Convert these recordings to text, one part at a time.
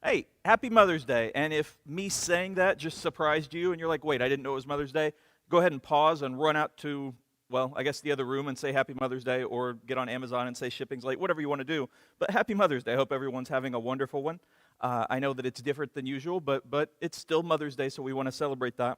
Hey, happy Mother's Day. And if me saying that just surprised you and you're like, wait, I didn't know it was Mother's Day, go ahead and pause and run out to, well, I guess the other room and say Happy Mother's Day, or get on Amazon and say shipping's late, whatever you want to do. But happy Mother's Day. I hope everyone's having a wonderful one. I know that it's different than usual, but it's still Mother's Day, so we want to celebrate that.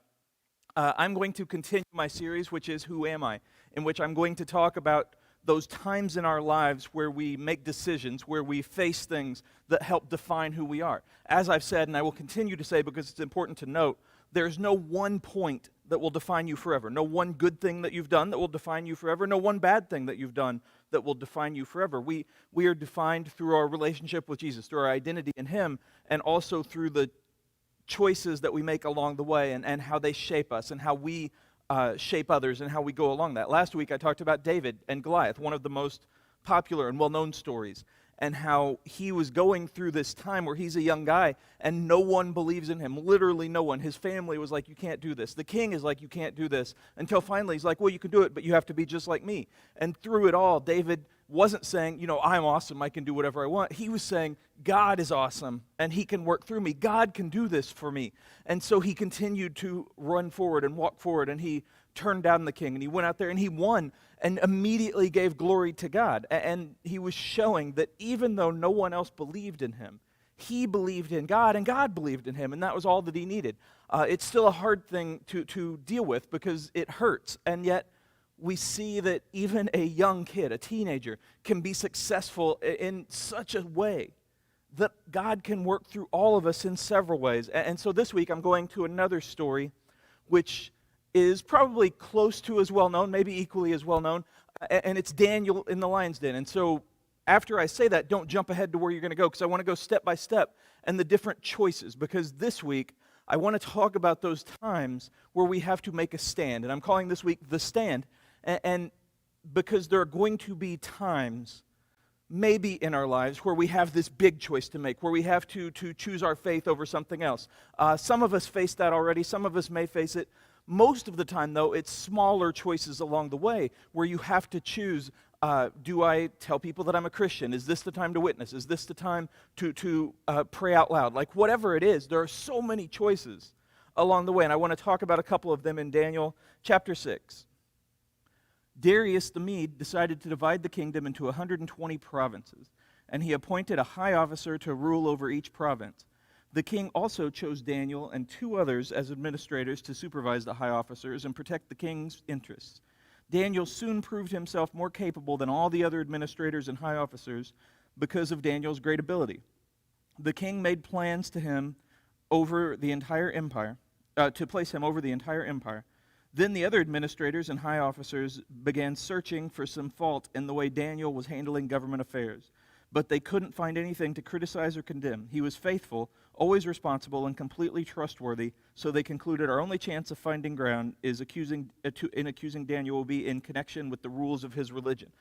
I'm going to continue my series, which is Who Am I?, in which I'm going to talk about those times in our lives where we make decisions, where we face things that help define who we are. As I've said, and I will continue to say because it's important to note, there's no one point that will define you forever. No one good thing that you've done that will define you forever. No one bad thing that you've done that will define you forever. We are defined through our relationship with Jesus, through our identity in Him, and also through the choices that we make along the way and how they shape us and how we shape others and how we go along that. Last week I talked about David and Goliath, one of the most popular and well-known stories, and how he was going through this time where he's a young guy and no one believes in him, literally no one. His family was like, you can't do this. The king is like, you can't do this, until finally he's like, well, you can do it, but you have to be just like me. And through it all, David wasn't saying, I'm awesome, I can do whatever I want. He was saying, God is awesome, and He can work through me. God can do this for me. And so he continued to run forward and walk forward, and he turned down the king, and he went out there, and he won, and immediately gave glory to God. And he was showing that even though no one else believed in him, he believed in God, and God believed in him, and that was all that he needed. It's still a hard thing to deal with because it hurts, and yet we see that even a young kid, a teenager, can be successful in such a way that God can work through all of us in several ways. And so this week I'm going to another story which is probably close to as well known, maybe equally as well known, and it's Daniel in the lion's den. And so after I say that, don't jump ahead to where you're going to go, because I want to go step by step and the different choices, because this week I want to talk about those times where we have to make a stand. And I'm calling this week The Stand. And because there are going to be times, maybe in our lives, where we have this big choice to make, where we have to choose our faith over something else. Some of us face that already. Some of us may face it. Most of the time, though, it's smaller choices along the way where you have to choose, do I tell people that I'm a Christian? Is this the time to witness? Is this the time to pray out loud? Like, whatever it is, there are so many choices along the way. And I want to talk about a couple of them in Daniel chapter 6. Darius the Mede decided to divide the kingdom into 120 provinces, and he appointed a high officer to rule over each province. The king also chose Daniel and two others as administrators to supervise the high officers and protect the king's interests. Daniel soon proved himself more capable than all the other administrators and high officers because of Daniel's great ability. The king made plans to him over the entire empire, to place him over the entire empire. Then the other administrators and high officers began searching for some fault in the way Daniel was handling government affairs. But they couldn't find anything to criticize or condemn. He was faithful, always responsible, and completely trustworthy, so they concluded our only chance of finding ground in accusing Daniel will be in connection with the rules of his religion.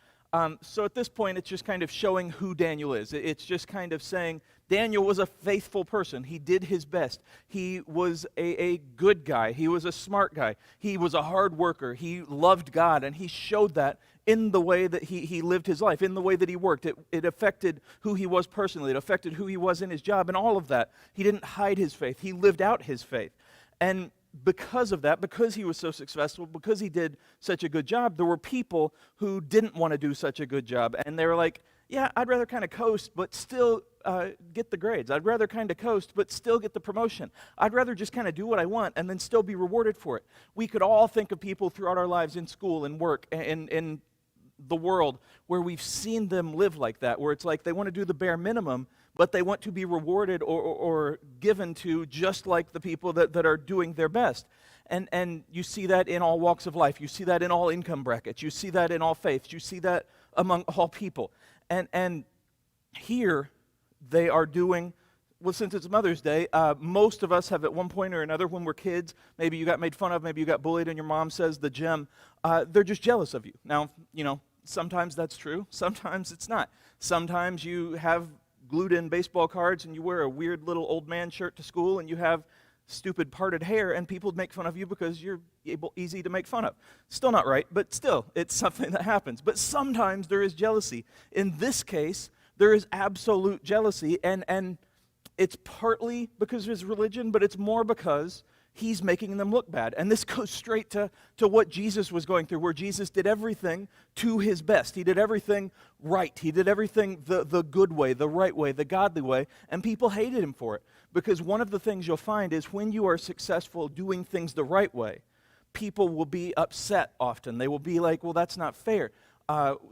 So at this point, it's just kind of showing who Daniel is. It's just kind of saying Daniel was a faithful person. He did his best. He was a good guy. He was a smart guy. He was a hard worker. He loved God, and he showed that in the way that he lived his life, in the way that he worked. It affected who he was personally. It affected who he was in his job, and all of that. He didn't hide his faith. He lived out his faith. And because of that, because he was so successful, because he did such a good job, there were people who didn't want to do such a good job. And they were like, yeah, I'd rather kind of coast, but still get the grades. I'd rather kind of coast, but still get the promotion. I'd rather just kind of do what I want and then still be rewarded for it. We could all think of people throughout our lives in school and work and in the world where we've seen them live like that, where it's like they want to do the bare minimum, but they want to be rewarded or given to just like the people that are doing their best. And you see that in all walks of life. You see that in all income brackets. You see that in all faiths. You see that among all people. And here they are doing, well, since it's Mother's Day, most of us have at one point or another when we're kids, maybe you got made fun of, maybe you got bullied, and your mom says the gem, they're just jealous of you. Now, sometimes that's true. Sometimes it's not. Sometimes you have glued-in baseball cards and you wear a weird little old man shirt to school and you have stupid parted hair and people make fun of you because you're easy to make fun of. Still not right, but still, it's something that happens. But sometimes there is jealousy. In this case, there is absolute jealousy, and It's partly because of his religion, but it's more because he's making them look bad. And this goes straight to what Jesus was going through, where Jesus did everything to his best. He did everything right. He did everything the good way, the right way, the godly way, and people hated him for it. Because one of the things you'll find is when you are successful doing things the right way, people will be upset often. They will be like, well, that's not fair.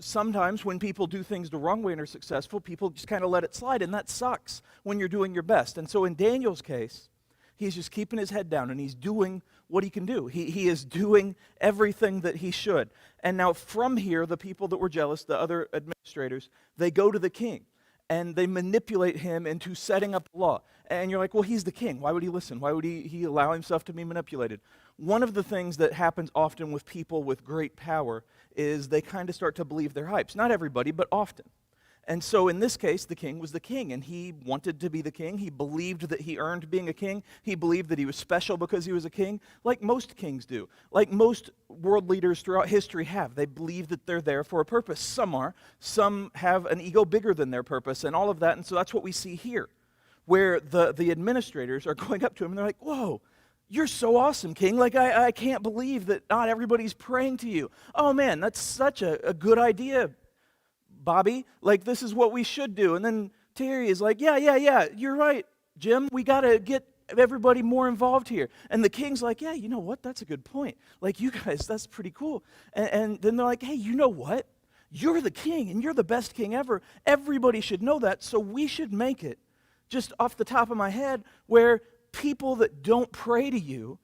Sometimes when people do things the wrong way and are successful, people just kind of let it slide, and that sucks when you're doing your best. And so in Daniel's case, he's just keeping his head down, and he's doing what he can do. He is doing everything that he should. And now from here, the people that were jealous, the other administrators, they go to the king, and they manipulate him into setting up a law. And you're like, well, he's the king. Why would he listen? Why would he allow himself to be manipulated? One of the things that happens often with people with great power is they kind of start to believe their hypes. Not everybody, but often. And so in this case, the king was the king, and he wanted to be the king. He believed that he earned being a king. He believed that he was special because he was a king, like most kings do, like most world leaders throughout history have. They believe that they're there for a purpose. Some are. Some have an ego bigger than their purpose and all of that, and so that's what we see here, where the administrators are going up to him, and they're like, whoa, you're so awesome, king. Like, I can't believe that not everybody's praying to you. Oh, man, that's such a good idea, Bobby. Like, this is what we should do. And then Terry is like, yeah, you're right, Jim. We got to get everybody more involved here. And the king's like, yeah, you know what? That's a good point. Like, you guys, that's pretty cool. And then they're like, hey, you know what? You're the king, and you're the best king ever. Everybody should know that, so we should make it, just off the top of my head, where people that don't pray to you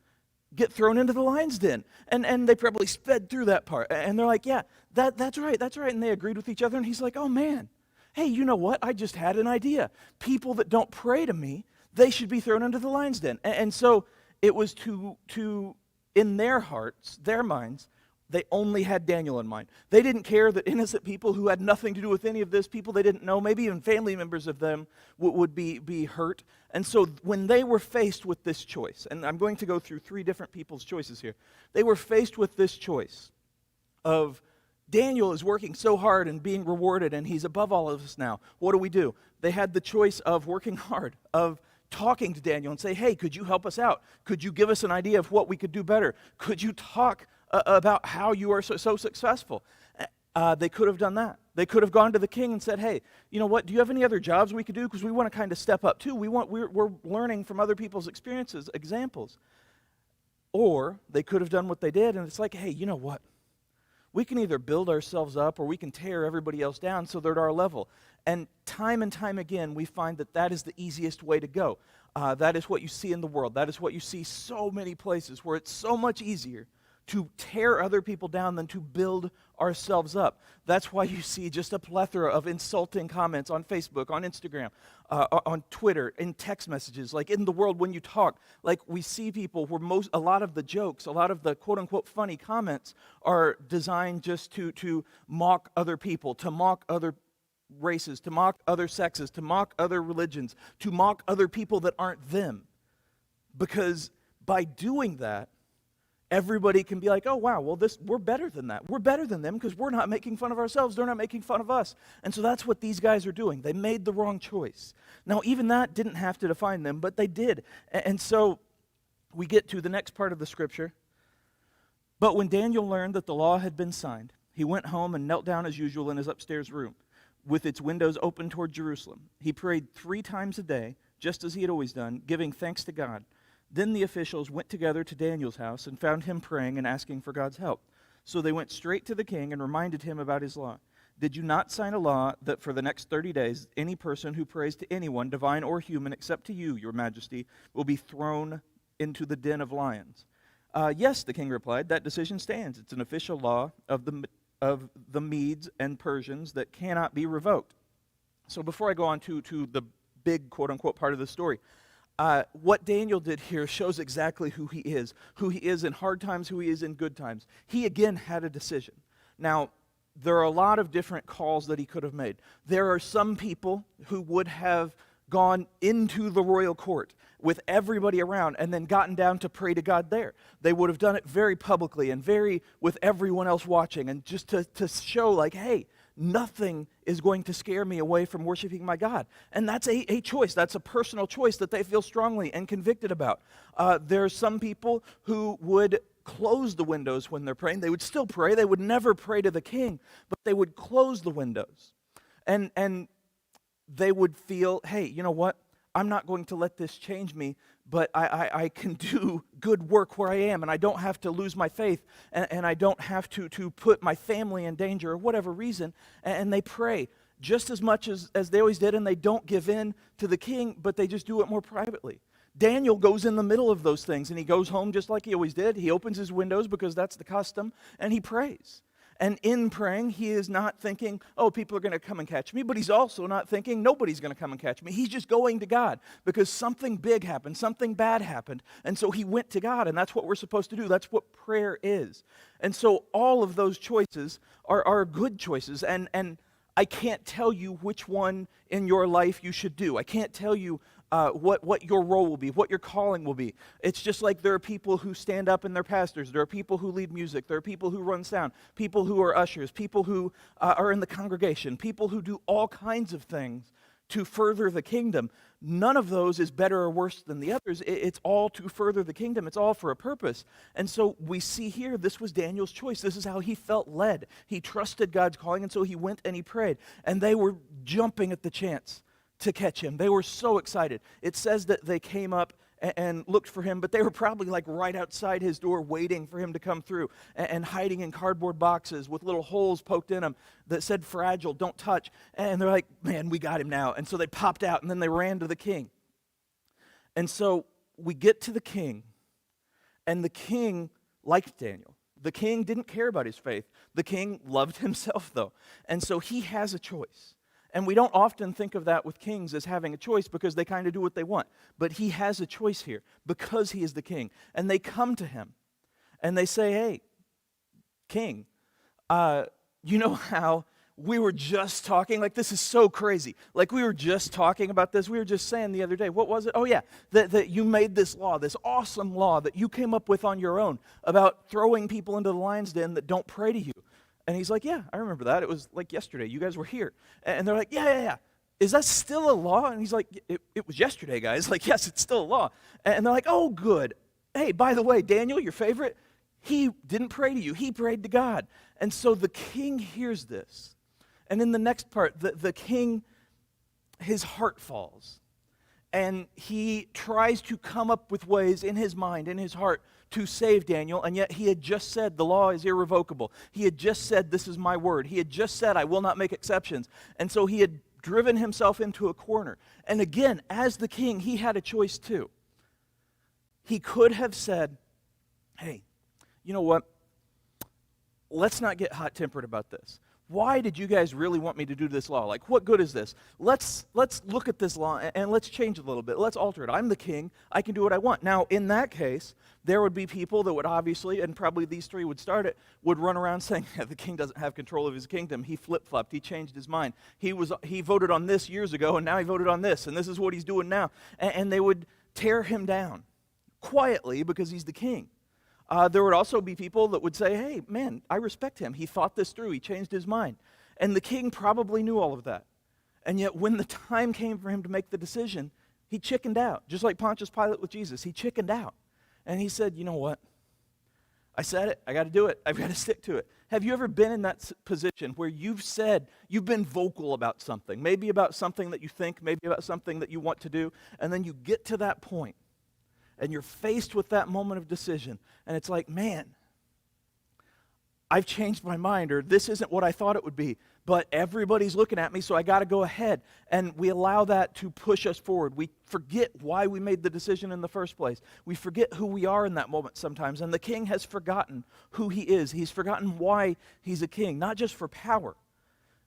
get thrown into the lion's den. And they probably sped through that part. And they're like, yeah, that's right. And they agreed with each other. And he's like, oh, man, hey, you know what? I just had an idea. People that don't pray to me, they should be thrown into the lion's den. And so it was to in their hearts, their minds, they only had Daniel in mind. They didn't care that innocent people who had nothing to do with any of this, people they didn't know, maybe even family members of them would be hurt. And so when they were faced with this choice, and I'm going to go through 3 different people's choices here. They were faced with this choice of Daniel is working so hard and being rewarded, and he's above all of us now. What do? They had the choice of working hard, of talking to Daniel and say, hey, could you help us out? Could you give us an idea of what we could do better? Could you talk about how you are so successful? They could have done that. They could have gone to the king and said, hey, you know what, do you have any other jobs we could do? Because we want to kind of step up too. We're learning from other people's experiences, examples. Or they could have done what they did, and it's like, hey, you know what? We can either build ourselves up or we can tear everybody else down so they're at our level. And time again, we find that is the easiest way to go. That is what you see in the world. That is what you see so many places, where it's so much easier to tear other people down than to build ourselves up. That's why you see just a plethora of insulting comments on Facebook, on Instagram, on Twitter, in text messages, like in the world when you talk. Like, we see people where a lot of the jokes, a lot of the quote-unquote funny comments are designed just to mock other people, to mock other races, to mock other sexes, to mock other religions, to mock other people that aren't them. Because by doing that, everybody can be like, oh, wow, well, we're better than that. We're better than them because we're not making fun of ourselves. They're not making fun of us. And so that's what these guys are doing. They made the wrong choice. Now, even that didn't have to define them, but they did. And so we get to the next part of the scripture. But when Daniel learned that the law had been signed, he went home and knelt down as usual in his upstairs room, with its windows open toward Jerusalem. He prayed 3 times a day, just as he had always done, giving thanks to God. Then the officials went together to Daniel's house and found him praying and asking for God's help. So they went straight to the king and reminded him about his law. Did you not sign a law that for the next 30 days, any person who prays to anyone, divine or human, except to you, your majesty, will be thrown into the den of lions? Yes, the king replied, that decision stands. It's an official law of the Medes and Persians that cannot be revoked. So before I go on to the big quote-unquote part of the story, what Daniel did here shows exactly who he is in hard times, who he is in good times. He, again, had a decision. Now, there are a lot of different calls that he could have made. There are some people who would have gone into the royal court with everybody around and then gotten down to pray to God there. They would have done it very publicly and very with everyone else watching, and just to show like, hey, nothing is going to scare me away from worshiping my God. And that's a choice. That's a personal choice that they feel strongly and convicted about. There's some people who would close the windows when they're praying. They would still pray. They would never pray to the king, but they would close the windows. And they would feel, hey, you know what? I'm not going to let this change me, but I can do good work where I am, and I don't have to lose my faith, and I don't have to put my family in danger or whatever reason. And they pray just as much as they always did, and they don't give in to the king, but they just do it more privately. Daniel goes in the middle of those things, and he goes home just like he always did. He opens his windows because that's the custom, and he prays. And in praying, he is not thinking, oh, people are going to come and catch me, but he's also not thinking nobody's going to come and catch me. He's just going to God because something big happened, something bad happened, and so he went to God, and that's what we're supposed to do. That's what prayer is. And so all of those choices are good choices, and I can't tell you which one in your life you should do. I can't tell you what your role will be, what your calling will be. It's just like there are people who stand up and they're pastors. There are people who lead music. There are people who run sound, people who are ushers, people who are in the congregation, people who do all kinds of things to further the kingdom. None of those is better or worse than the others. It's all to further the kingdom. It's all for a purpose. And so we see here, this was Daniel's choice. This is how he felt led. He trusted God's calling, and so he went and he prayed. And they were jumping at the chance to catch him. They were so excited. It says that they came up and looked for him, but they were probably like right outside his door waiting for him to come through and hiding in cardboard boxes with little holes poked in them that said fragile, don't touch. And they're like, man, we got him now. And so they popped out and then they ran to the king. And so we get to the king, and the king liked Daniel. The king didn't care about his faith. The king loved himself though. And so he has a choice. And we don't often think of that with kings as having a choice because they kind of do what they want. But he has a choice here because he is the king. And they come to him and they say, hey, king, you know how we were just talking? Like, this is so crazy. Like, we were just talking about this. We were just saying the other day, what was it? Oh, yeah, that you made this law, this awesome law that you came up with on your own about throwing people into the lion's den that don't pray to you. And he's like, yeah, I remember that. It was like yesterday. You guys were here. And they're like, yeah. Is that still a law? And he's like, it was yesterday, guys. Like, yes, it's still a law. And they're like, oh, good. Hey, by the way, Daniel, your favorite, he didn't pray to you. He prayed to God. And so the king hears this. And in the next part, the king, his heart falls. And he tries to come up with ways in his mind, in his heart, to save Daniel, and yet he had just said the law is irrevocable. He had just said this is my word. He had just said I will not make exceptions. And so he had driven himself into a corner. And again, as the king, he had a choice too. He could have said, hey, you know what? Let's not get hot-tempered about this. Why did you guys really want me to do this law? Like, what good is this? Let's look at this law and let's change it a little bit. Let's alter it. I'm the king. I can do what I want. Now, in that case, there would be people that would obviously, and probably these three would start it, would run around saying, yeah, the king doesn't have control of his kingdom. He flip-flopped. He changed his mind. He voted on this years ago, and now he voted on this, and this is what he's doing now. And they would tear him down quietly because he's the king. There would also be people that would say, hey, man, I respect him. He thought this through. He changed his mind. And the king probably knew all of that. And yet when the time came for him to make the decision, he chickened out. Just like Pontius Pilate with Jesus, he chickened out. And he said, you know what? I said it. I got to do it. I've got to stick to it. Have you ever been in that position where you've been vocal about something, maybe about something that you think, maybe about something that you want to do, and then you get to that point, and you're faced with that moment of decision, and it's like, man, I've changed my mind, or this isn't what I thought it would be, but everybody's looking at me, so I got to go ahead. And we allow that to push us forward. We forget why we made the decision in the first place. We forget who we are in that moment sometimes, and the king has forgotten who he is. He's forgotten why he's a king, not just for power.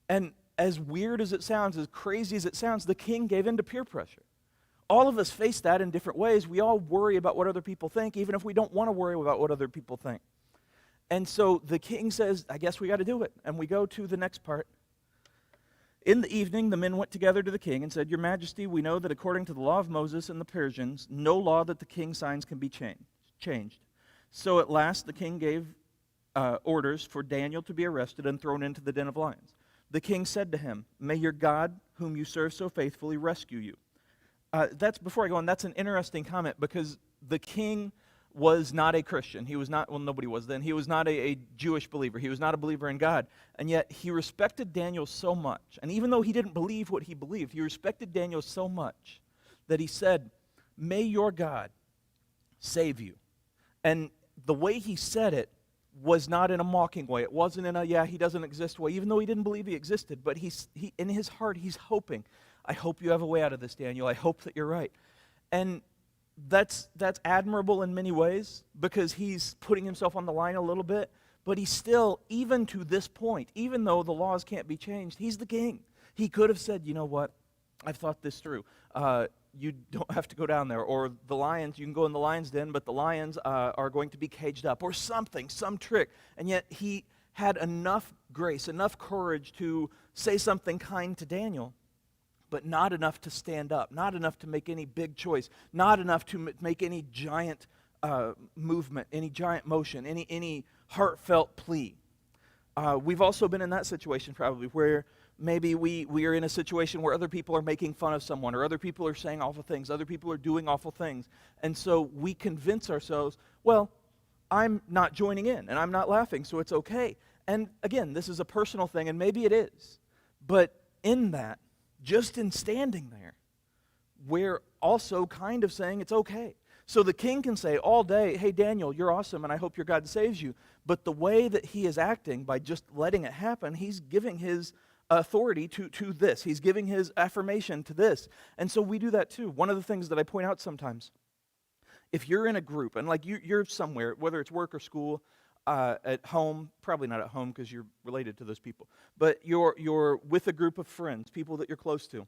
And as weird as it sounds, as crazy as it sounds, the king gave in to peer pressure. All of us face that in different ways. We all worry about what other people think, even if we don't want to worry about what other people think. And so the king says, I guess we got to do it. And we go to the next part. In the evening, the men went together to the king and said, Your Majesty, we know that according to the law of Moses and the Persians, no law that the king signs can be changed. So at last the king gave orders for Daniel to be arrested and thrown into the den of lions. The king said to him, "May your God, whom you serve so faithfully, rescue you." That's before I go on. That's an interesting comment because the king was not a Christian. He was not, well, nobody was then. He was not a Jewish believer. He was not a believer in God. And yet he respected Daniel so much. And even though he didn't believe what he believed, he respected Daniel so much that he said, "May your God save you." And the way he said it was not in a mocking way. It wasn't in a, yeah, he doesn't exist way, even though he didn't believe he existed. But he in his heart, he's hoping, I hope you have a way out of this, Daniel. I hope that you're right. And that's admirable in many ways because he's putting himself on the line a little bit. But he's still, even to this point, even though the laws can't be changed, he's the king. He could have said, you know what, I've thought this through. You don't have to go down there. Or the lions, you can go in the lion's den, but the lions are going to be caged up. Or something, some trick. And yet he had enough grace, enough courage to say something kind to Daniel, but not enough to stand up, not enough to make any big choice, not enough to make any giant movement, any giant motion, any heartfelt plea. We've also been in that situation probably where maybe we are in a situation where other people are making fun of someone or other people are saying awful things, other people are doing awful things. And so we convince ourselves, well, I'm not joining in and I'm not laughing, so it's okay. And again, this is a personal thing, and maybe it is. But in that, just in standing there, we're also kind of saying it's okay. So the king can say all day, "Hey, Daniel, you're awesome, and I hope your God saves you." But the way that he is acting, by just letting it happen, he's giving his authority to this. He's giving his affirmation to this. And so we do that too. One of the things that I point out sometimes, if you're in a group, and like you're somewhere, whether it's work or school, at home, probably not at home because you're related to those people, but you're with a group of friends, people that you're close to,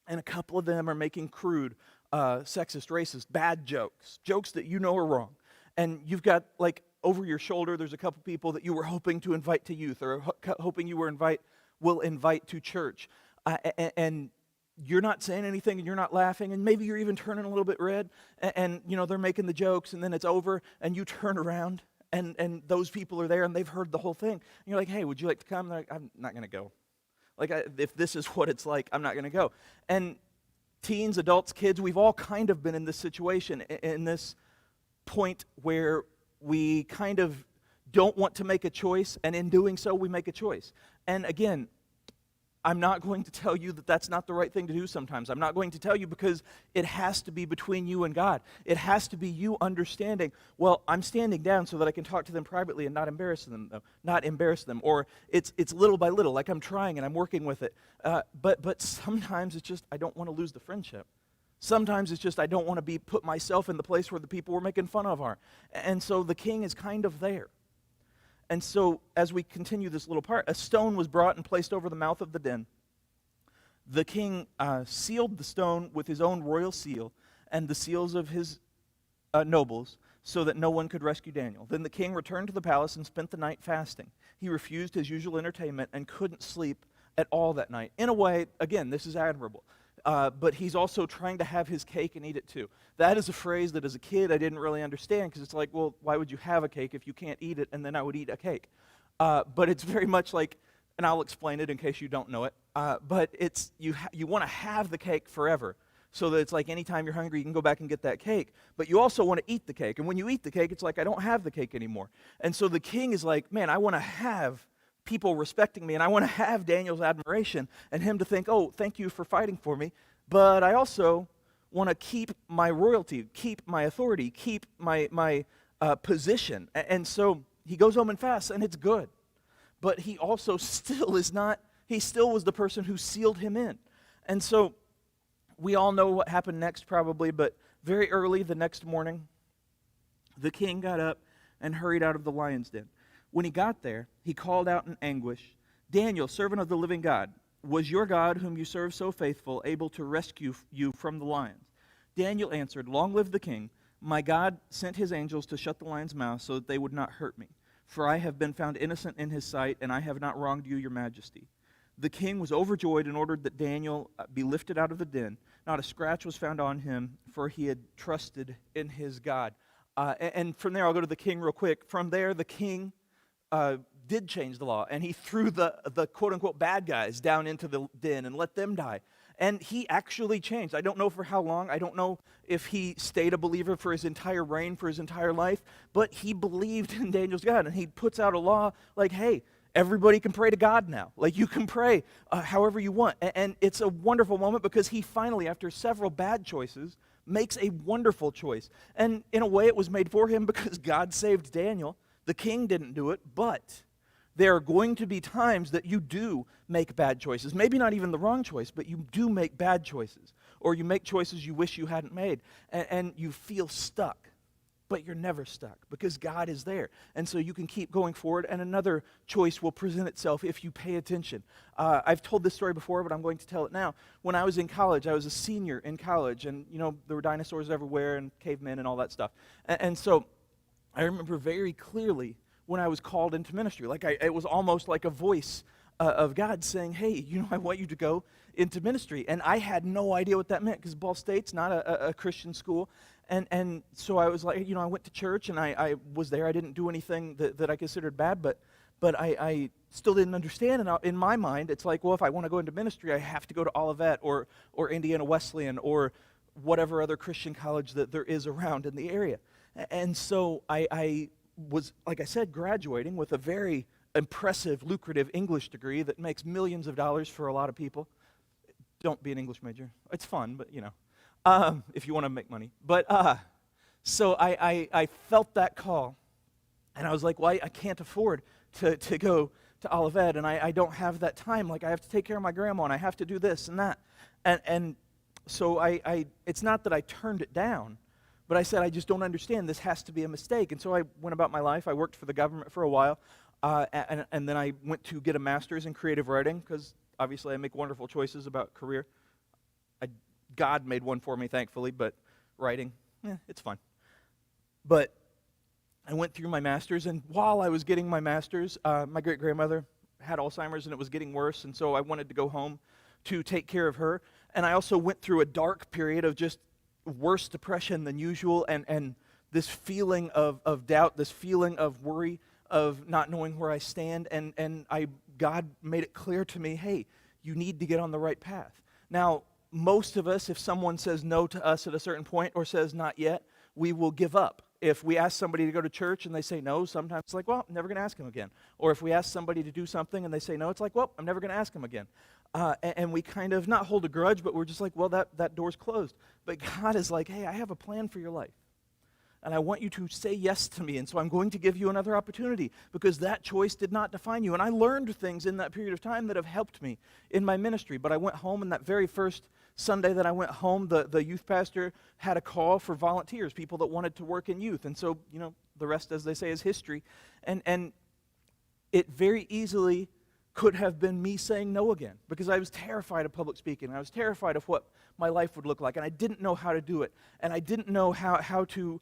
and a couple of them are making crude, sexist, racist, bad jokes that you know are wrong, and you've got, like, over your shoulder, there's a couple people that you were hoping to invite to youth, or hoping you will invite to church, and you're not saying anything, and you're not laughing, and maybe you're even turning a little bit red, and you know they're making the jokes, and then it's over, and you turn around, and those people are there, and they've heard the whole thing. And you're like, "Hey, would you like to come?" They're like, "I'm not going to go. Like, if this is what it's like, I'm not going to go." And teens, adults, kids, we've all kind of been in this situation, in this point where we kind of don't want to make a choice, and in doing so, we make a choice. And again, I'm not going to tell you that that's not the right thing to do sometimes. I'm not going to tell you because it has to be between you and God. It has to be you understanding, well, I'm standing down so that I can talk to them privately and not embarrass them. Or it's little by little, like I'm trying and I'm working with it. But sometimes it's just I don't want to lose the friendship. Sometimes it's just I don't want to put myself in the place where the people we're making fun of are. And so the king is kind of there. And so, as we continue this little part, a stone was brought and placed over the mouth of the den. The king sealed the stone with his own royal seal and the seals of his nobles, so that no one could rescue Daniel. Then the king returned to the palace and spent the night fasting. He refused his usual entertainment and couldn't sleep at all that night. In a way, again, this is admirable. But he's also trying to have his cake and eat it too. That is a phrase that as a kid I didn't really understand, because it's like, well, why would you have a cake if you can't eat it, and then I would eat a cake? But it's very much like, and I'll explain it in case you don't know it, but it's you want to have the cake forever, so that it's like anytime you're hungry you can go back and get that cake, but you also want to eat the cake, and when you eat the cake it's like, I don't have the cake anymore. And so the king is like, man, I want to have people respecting me, and I want to have Daniel's admiration and him to think, oh, thank you for fighting for me, but I also want to keep my royalty, keep my authority, keep my position. And so he goes home and fasts, and it's good. But he also still is not, he still was the person who sealed him in. And so we all know what happened next probably, but very early the next morning, the king got up and hurried out of the lion's den. When he got there, he called out in anguish, "Daniel, servant of the living God, was your God, whom you serve so faithful, able to rescue you from the lions?" Daniel answered, "Long live the king. My God sent his angels to shut the lions' mouths so that they would not hurt me. For I have been found innocent in his sight, and I have not wronged you, your majesty." The king was overjoyed and ordered that Daniel be lifted out of the den. Not a scratch was found on him, for he had trusted in his God. And from there, I'll go to the king real quick. From there, the king did change the law, and he threw the quote-unquote bad guys down into the den and let them die. And he actually changed. I don't know for how long. I don't know if he stayed a believer for his entire reign, for his entire life, but he believed in Daniel's God, and he puts out a law like, hey, everybody can pray to God now. Like, you can pray however you want. And it's a wonderful moment because he finally, after several bad choices, makes a wonderful choice. And in a way, it was made for him because God saved Daniel. The king didn't do it, but there are going to be times that you do make bad choices. Maybe not even the wrong choice, but you do make bad choices. Or you make choices you wish you hadn't made. And you feel stuck. But you're never stuck because God is there. And so you can keep going forward, and another choice will present itself if you pay attention. I've told this story before, but I'm going to tell it now. When I was in college, I was a senior in college, and there were dinosaurs everywhere and cavemen and all that stuff. And so I remember very clearly when I was called into ministry. It was almost like a voice of God saying, hey, I want you to go into ministry. And I had no idea what that meant because Ball State's not a Christian school. And so I was like, I went to church and I was there. I didn't do anything that I considered bad, but I still didn't understand. And in my mind, it's like, well, if I want to go into ministry, I have to go to Olivet or Indiana Wesleyan or whatever other Christian college that there is around in the area. And so I was, like I said, graduating with a very impressive, lucrative English degree that makes millions of dollars for a lot of people. Don't be an English major. It's fun, but if you want to make money. But so I felt that call, and I was like, well, I can't afford to go to Olivet, and I don't have that time. Like, I have to take care of my grandma, and I have to do this and that. And so it's not that I turned it down, but I said, I just don't understand. This has to be a mistake. And so I went about my life. I worked for the government for a while, and then I went to get a master's in creative writing because obviously I make wonderful choices about career. God made one for me, thankfully, but writing, it's fun. But I went through my master's, and while I was getting my master's, my great-grandmother had Alzheimer's, and it was getting worse, and so I wanted to go home to take care of her. And I also went through a dark period of just worse depression than usual, and this feeling of doubt, this feeling of worry, of not knowing where I stand, and God made it clear to me, hey, you need to get on the right path. Now, most of us, if someone says no to us at a certain point or says not yet, we will give up. If we ask somebody to go to church and they say no, sometimes it's like, well, I'm never going to ask them again. Or if we ask somebody to do something and they say no, it's like, well, I'm never going to ask them again. And we kind of not hold a grudge, but we're just like, well, that door's closed. But God is like, hey, I have a plan for your life. And I want you to say yes to me, and so I'm going to give you another opportunity because that choice did not define you. And I learned things in that period of time that have helped me in my ministry. But I went home, and that very first Sunday that I went home, the youth pastor had a call for volunteers, people that wanted to work in youth. And so, the rest, as they say, is history. And it very easily could have been me saying no again because I was terrified of public speaking. I was terrified of what my life would look like, and I didn't know how to do it. And I didn't know how to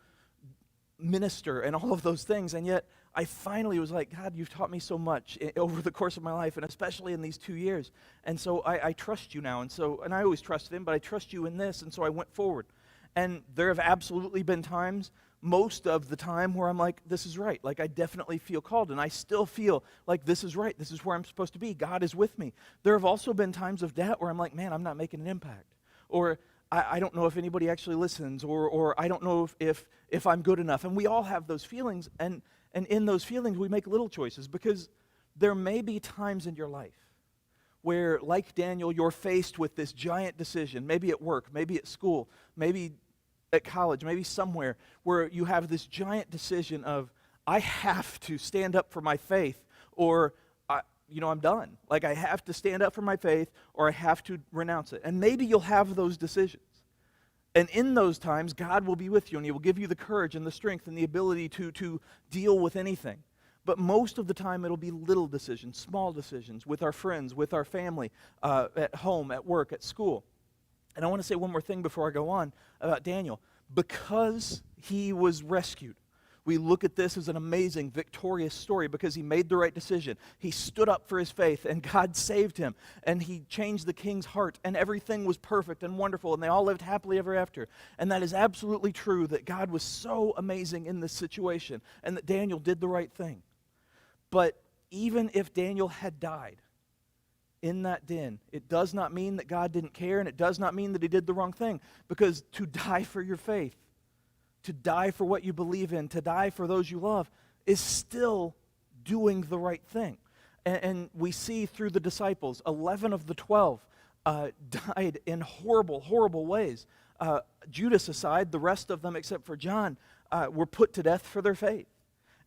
minister and all of those things, and yet I finally was like, God, you've taught me so much over the course of my life, and especially in these 2 years, and so I trust you now, and I always trusted him, but I trust you in this, and so I went forward. And there have absolutely been times, most of the time, where I'm like, this is right, like I definitely feel called, and I still feel like this is right, this is where I'm supposed to be, God is with me. There have also been times of doubt where I'm like, man, I'm not making an impact, or I don't know if anybody actually listens, or I don't know if I'm good enough. And we all have those feelings, and in those feelings we make little choices because there may be times in your life where, like Daniel, you're faced with this giant decision, maybe at work, maybe at school, maybe at college, maybe somewhere, where you have this giant decision of, I have to stand up for my faith, or I'm done. Like, I have to stand up for my faith, or I have to renounce it. And maybe you'll have those decisions. And in those times, God will be with you, and he will give you the courage and the strength and the ability to deal with anything. But most of the time, it'll be little decisions, small decisions, with our friends, with our family, at home, at work, at school. And I want to say one more thing before I go on about Daniel. Because he was rescued, we look at this as an amazing, victorious story because he made the right decision. He stood up for his faith, and God saved him, and he changed the king's heart, and everything was perfect and wonderful, and they all lived happily ever after. And that is absolutely true, that God was so amazing in this situation, and that Daniel did the right thing. But even if Daniel had died in that den, it does not mean that God didn't care, and it does not mean that he did the wrong thing. Because to die for your faith, to die for what you believe in, to die for those you love, is still doing the right thing. And we see through the disciples, 11 of the 12 died in horrible, horrible ways. Judas aside, the rest of them, except for John, were put to death for their faith.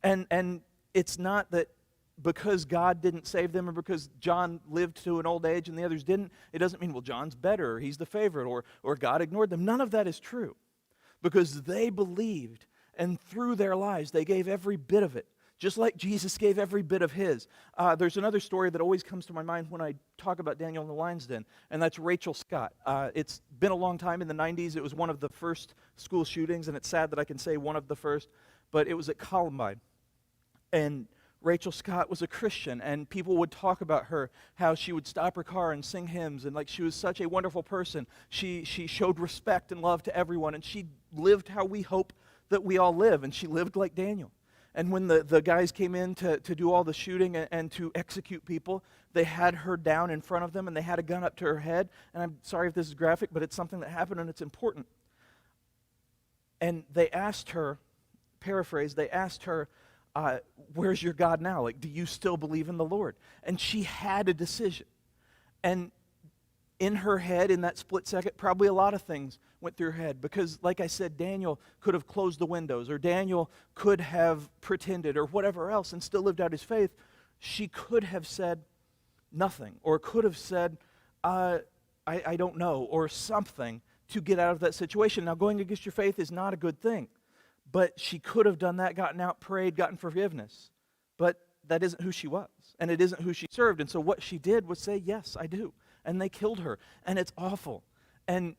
And it's not that because God didn't save them or because John lived to an old age and the others didn't, it doesn't mean, well, John's better, or he's the favorite, or God ignored them. None of that is true. Because they believed, and through their lives, they gave every bit of it, just like Jesus gave every bit of his. There's another story that always comes to my mind when I talk about Daniel in the lion's den, and that's Rachel Scott. It's been a long time, in the 90s. It was one of the first school shootings, and it's sad that I can say one of the first, but it was at Columbine. And Rachel Scott was a Christian, and people would talk about her, how she would stop her car and sing hymns, and like she was such a wonderful person. She showed respect and love to everyone, and she lived how we hope that we all live, and she lived like Daniel. And when the guys came in to do all the shooting and to execute people, they had her down in front of them, and they had a gun up to her head. And I'm sorry if this is graphic, but it's something that happened, and it's important. And they asked her, paraphrase, they asked her, where's your God now? Like, do you still believe in the Lord? And she had a decision. And in her head, in that split second, probably a lot of things went through her head. Because, like I said, Daniel could have closed the windows, or Daniel could have pretended, or whatever else, and still lived out his faith. She could have said nothing, or could have said, I don't know, or something to get out of that situation. Now, going against your faith is not a good thing. But she could have done that, gotten out, prayed, gotten forgiveness. But that isn't who she was, and it isn't who she served. And so what she did was say, yes, I do. And they killed her, and it's awful. And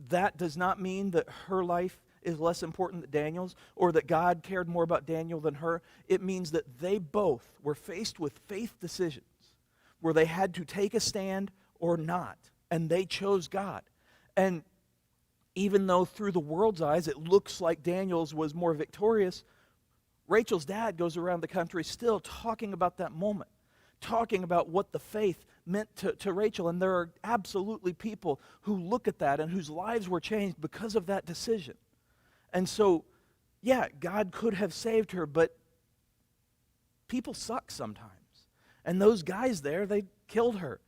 that does not mean that her life is less important than Daniel's, or that God cared more about Daniel than her. It means that they both were faced with faith decisions where they had to take a stand or not, and they chose God. And even though through the world's eyes it looks like Daniel's was more victorious, Rachel's dad goes around the country still talking about that moment, talking about what the faith meant to Rachel. And there are absolutely people who look at that and whose lives were changed because of that decision. And so, yeah, God could have saved her, but people suck sometimes. And those guys there, they killed her.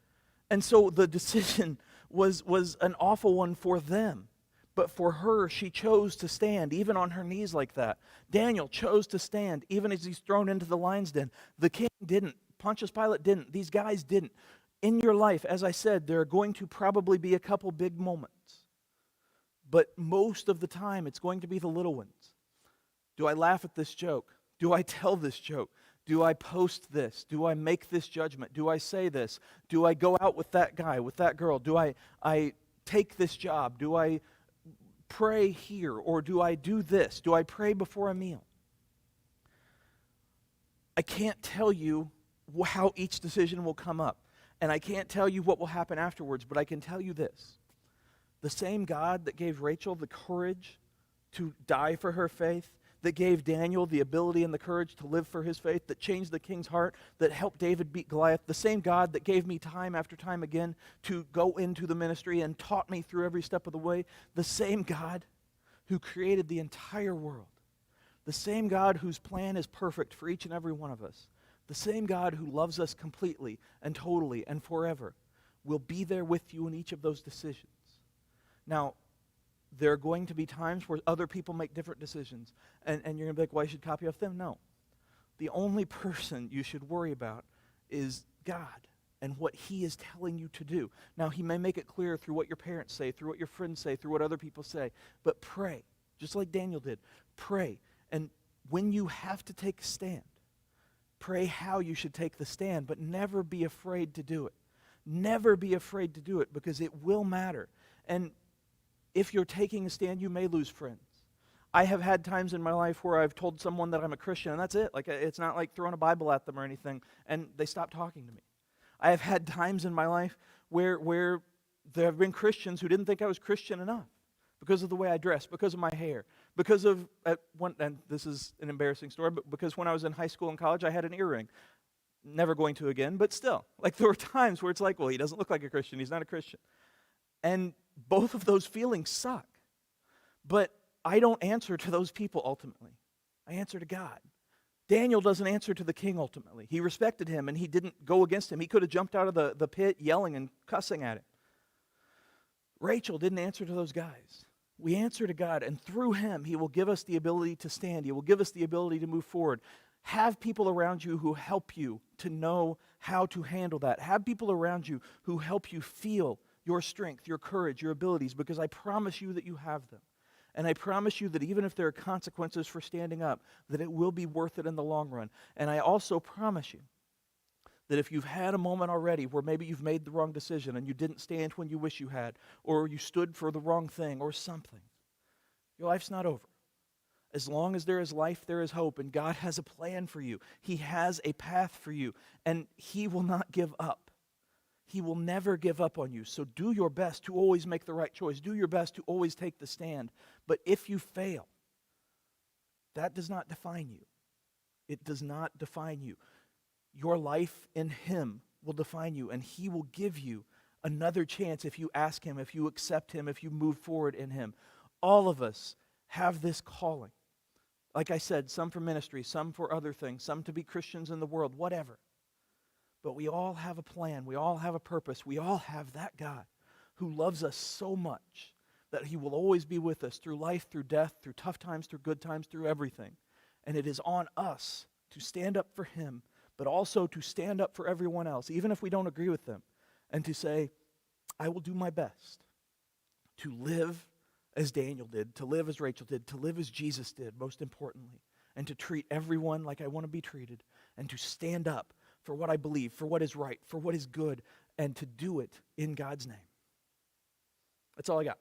And so the decision was an awful one for them. But for her, she chose to stand, even on her knees like that. Daniel chose to stand, even as he's thrown into the lion's den. The king didn't. Pontius Pilate didn't. These guys didn't. In your life, as I said, there are going to probably be a couple big moments. But most of the time, it's going to be the little ones. Do I laugh at this joke? Do I tell this joke? Do I post this? Do I make this judgment? Do I say this? Do I go out with that guy, with that girl? Do I take this job? Do I pray here, or do I do this? Do I pray before a meal? I can't tell you how each decision will come up, and I can't tell you what will happen afterwards, but I can tell you this. The same God that gave Rachel the courage to die for her faith, that gave Daniel the ability and the courage to live for his faith, that changed the king's heart, that helped David beat Goliath, the same God that gave me time after time again to go into the ministry and taught me through every step of the way, the same God who created the entire world, the same God whose plan is perfect for each and every one of us, the same God who loves us completely and totally and forever, will be there with you in each of those decisions. Now, there are going to be times where other people make different decisions, and you're going to be like, well, I should copy off them? No. The only person you should worry about is God and what He is telling you to do. Now, He may make it clear through what your parents say, through what your friends say, through what other people say, but pray, just like Daniel did. Pray, and when you have to take a stand, pray how you should take the stand, but never be afraid to do it. Never be afraid to do it, because it will matter. And if you're taking a stand, you may lose friends. I have had times in my life where I've told someone that I'm a Christian, and that's it. Like, it's not like throwing a Bible at them or anything, and they stop talking to me. I have had times in my life where there have been Christians who didn't think I was Christian enough because of the way I dress, because of my hair, because of, and this is an embarrassing story, but because when I was in high school and college, I had an earring. Never going to again, but still. Like there were times where it's like, well, he doesn't look like a Christian. He's not a Christian. And both of those feelings suck. But I don't answer to those people ultimately. I answer to God. Daniel doesn't answer to the king ultimately. He respected him and he didn't go against him. He could have jumped out of the pit yelling and cussing at him. Rachel didn't answer to those guys. We answer to God, and through him, he will give us the ability to stand. He will give us the ability to move forward. Have people around you who help you to know how to handle that. Have people around you who help you feel your strength, your courage, your abilities, because I promise you that you have them. And I promise you that even if there are consequences for standing up, that it will be worth it in the long run. And I also promise you that if you've had a moment already where maybe you've made the wrong decision and you didn't stand when you wish you had, or you stood for the wrong thing or something, your life's not over. As long as there is life, there is hope, and God has a plan for you. He has a path for you, and he will not give up. He will never give up on you. So do your best to always make the right choice. Do your best to always take the stand. But if you fail, that does not define you. It does not define you. Your life in him will define you, and he will give you another chance if you ask him, if you accept him, if you move forward in him. All of us have this calling. Like I said, some for ministry, some for other things, some to be Christians in the world, whatever. But we all have a plan. We all have a purpose. We all have that God who loves us so much that he will always be with us through life, through death, through tough times, through good times, through everything. And it is on us to stand up for him, but also to stand up for everyone else, even if we don't agree with them, and to say, I will do my best to live as Daniel did, to live as Rachel did, to live as Jesus did, most importantly, and to treat everyone like I want to be treated, and to stand up for what I believe, for what is right, for what is good, and to do it in God's name. That's all I got.